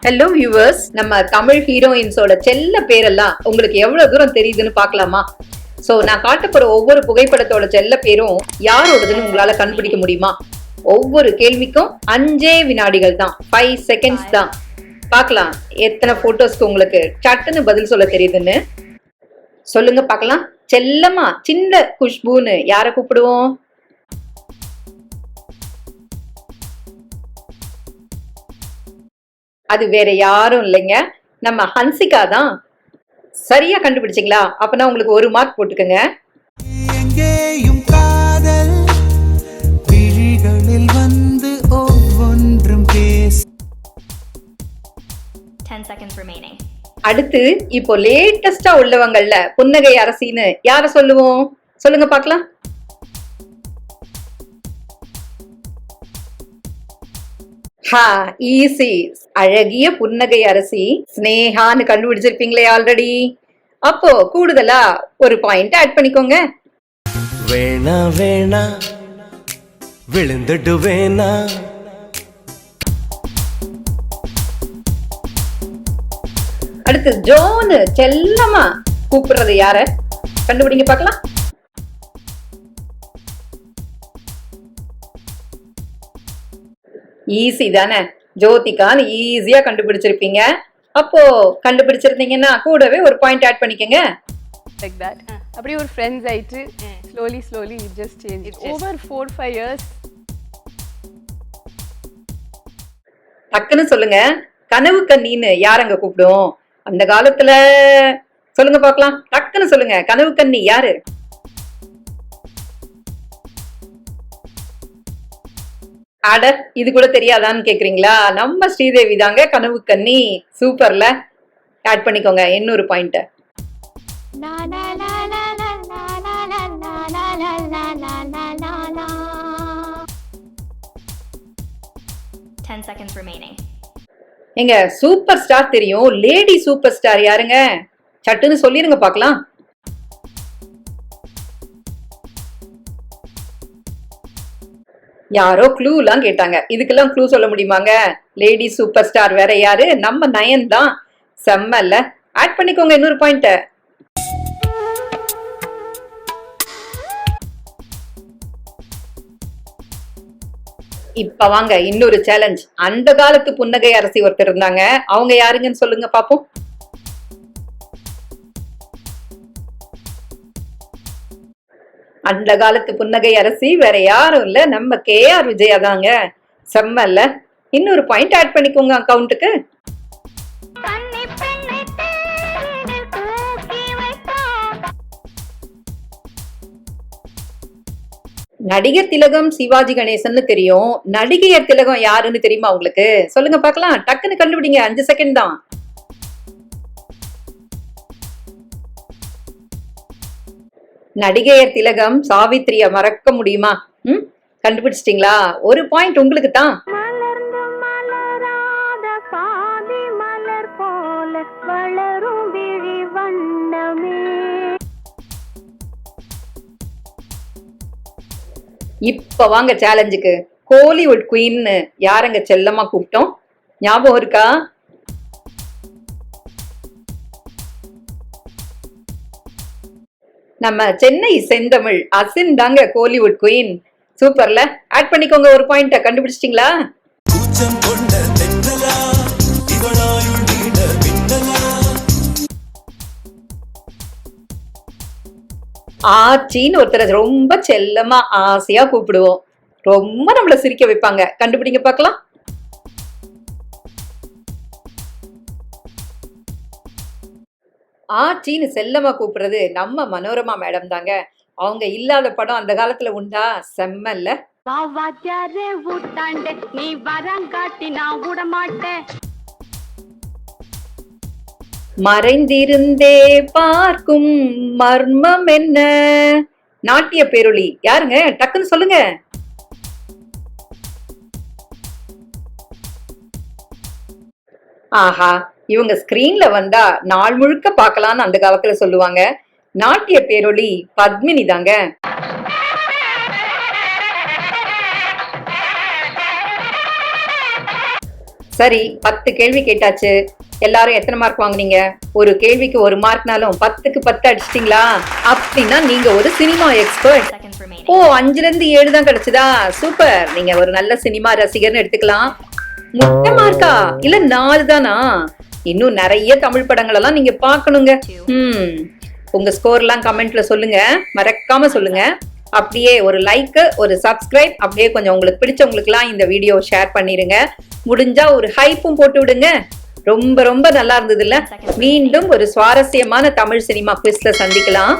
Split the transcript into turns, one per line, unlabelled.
Hello viewers, நம்ம தமிழ் ஹீரோயின்ஸோட செல்ல பேரெல்லாம் உங்களுக்கு எவ்வளவு தூரம் தெரியுதுன்னு பார்க்கலாமா? சோ நான் காட்டப்போற ஒவ்வொரு புகைப்படத்தோட செல்ல பேரும் யாரோடதுன்னு உங்களால கண்டுபிடிக்க முடியுமா? ஒவ்வொரு கேள்விக்கும் 5 வினாடிகள் தான், 5 செகண்ட்ஸ் தான். பார்க்கலாம் எத்தனை போட்டோஸ்க்கு உங்களுக்கு சட்டுன்னு பதில் சொல்ல தெரியுதுன்னு. சொல்லுங்க பார்க்கலாம். செல்லமா சின்ன குஷ்புன்னு யாரை கூப்பிடுவோம்? அது வேற யாரும் இல்லைங்க, நம்ம ஹன்சிகா தான். சரியா கண்டுபிடிச்சிங்களா? அப்பனா உங்களுக்கு 1 மார்க் போட்டுக்கங்க.
எங்கேயும் காதல் விழிகளில் வந்து ஒவ்வொன்றும் பேச.
10 seconds remaining.
அடுத்து இப்போ லேட்டஸ்டா உள்ளவங்கள்ல புன்னகை அரசின்னு யார சொல்லுவோம்? சொல்லுங்க பார்க்கலாம். ஈஸி. அழகிய புன்னகை அரசி ஸ்னேகான்னு கண்டுபிடிச்சிருப்பீங்களே ஆல்ரெடி. அப்போ கூடுதலா 1 பாயிண்ட் ஆட் பண்ணிக்கோங்க.
வேணா வேணா விழுந்துட்டு வேணா.
அடுத்து ஜோனு செல்லமா கூப்பிடுறது யார கண்டுபிடிங்க பார்க்கலாம். ஈஸி தானே? ஜோதிகான்னு ஈஸியா கண்டுபிடிச்சிருப்பீங்க. அப்போ கண்டுபிடிச்சிருந்தீங்கன்னா கூடவே 1 பாயிண்ட் ஆட் பண்ணிக்கங்க.
Like that. அப்படியே ஒரு friends ஆயிட்டு slowly it just changed. Over 4-5 years.
டக்குன்னு சொல்லுங்க. கனவு கண்ணின்னு யாரங்க கூப்பிடுவோம் அந்த காலத்துல? சொல்லுங்க பார்க்கலாம். டக்குன்னு சொல்லுங்க. கனவு கண்ணி யாரு? அட, இது கூட தெரியாதான்னு கேக்குறீங்களா? நம்ம ஸ்ரீதேவி தாங்க கனவு கண்ணி. சூப்பர்ல. ஆட் பண்ணிக்கோங்க இன்னொரு பாயிண்ட்.
10 seconds remaining.
எங்க சூப்பர் ஸ்டார் தெரியும், லேடி சூப்பர் ஸ்டார் யாருங்க? சட்டுன்னு சொல்லிருங்க பார்க்கலாம். யாரோ க்ளூ எல்லாம் கேட்டாங்க, இதுக்கெல்லாம் க்ளூ சொல்ல முடியுமாங்க? லேடி சூப்பர் ஸ்டார் வேற யாரு? நம்ம நயன் தான். செம்மல்ல. ஆட் பண்ணிக்கோங்க இன்னொரு பாயிண்ட். இப்ப வாங்க இன்னொரு சேலஞ்ச். அந்த காலத்து புன்னகை அரசி ஒருத்தர் இருந்தாங்க, அவங்க யாருங்கன்னு சொல்லுங்க பாப்போம். அந்த காலத்து புன்னகை அரசி வேற யாரும் இல்ல, நம்ம KR விஜயா தாங்க. செம்மல்ல. இன்னொரு பாயிண்ட் ஆட் பண்ணிக்கோங்க அக்கவுண்ட்டுக்கு. நடிகர் திலகம் சிவாஜி கணேசன் தெரியும், நடிகையர் திலகம் யாருன்னு தெரியுமா உங்களுக்கு? சொல்லுங்க பார்க்கலாம். டக்குன்னு கண்டுபிடிங்க, 5 செகண்ட் தான். நடிகையர் திலகம் சாவித்திரியா மறக்க முடியுமா? கண்டுபிடிச்சிட்டீங்களா? 1 பாயிண்ட் உங்களுக்கு தான். இப்ப வாங்க சேலஞ்சுக்கு. கோலிவுட் குயின் யாரங்க செல்லமா கூப்பிட்டோம்? ஞாபகம் இருக்கா? நம்ம சென்னை செந்தமிழ் அசின் தாங்க கோலிவுட் குயின். சூப்பர்ல. ஆட் பண்ணிக்கோங்க 1 பாயிண்ட். கண்டுபிடிச்சிட்டீங்களா? ஆச்சின்னு ஒருத்தரை ரொம்ப செல்லமா ஆசையா கூப்பிடுவோம். ரொம்ப நம்மள சிரிக்க வைப்பாங்க. கண்டுபிடிங்க பார்க்கலாம். ஆச்சின்னு செல்லமா கூப்பிடுறது நம்ம மனோரமா மேடம் தாங்க. அவங்க இல்லாத படம் அந்த காலத்துல உண்டா? செம்மல்ல. மறைந்திருந்தே பார்க்கும் மர்மம் என்ன? நாட்டிய பேரொளி யாருங்க? டக்குன்னு சொல்லுங்க. ஆஹா, இவங்க ஸ்கிரீன்ல வந்தா நாள் முழுக்க பார்க்கலாம்னு அந்த காலத்துல சொல்லுவாங்க. நாட்டிய பேரொளி பத்மினி தாங்க. சரி, 10 கேள்வி கேட்டாச்சு. எல்லாரும் எத்தனை மார்க் வாங்குனீங்க? ஒரு கேள்விக்கு 1 மார்க்னாலும் 10க்கு 10 அடிச்சிட்டீங்களா? அப்படின்னா நீங்க ஒரு சினிமா எக்ஸ்பர்ட்.
Seconds remaining.
ஓ, 5ல இருந்து 7 தான் கிடைச்சதா? சூப்பர். நீங்க ஒரு நல்ல சினிமா ரசிகர்னு எடுத்துக்கலாம். முட்டை மார்க்கா? இல்ல 4 தானா? இன்னும் நிறைய தமிழ் படங்கள் எல்லாம் நீங்க பார்க்கணுங்க. உங்க ஸ்கோர் எல்லாம் கமெண்ட்ல சொல்லுங்க, மறக்காம சொல்லுங்க. அப்படியே ஒரு லைக், ஒரு சப்ஸ்கிரைப், அப்படியே கொஞ்சம் உங்களுக்கு பிடிச்சவங்களுக்குலாம் இந்த வீடியோ ஷேர் பண்ணிருங்க. முடிஞ்சா ஒரு ஹைப்பும் போட்டு விடுங்க. ரொம்ப ரொம்ப நல்லா இருந்தது இல்ல? மீண்டும் ஒரு சுவாரஸ்யமான தமிழ் சினிமா குவிஸ்ல சந்திக்கலாம்.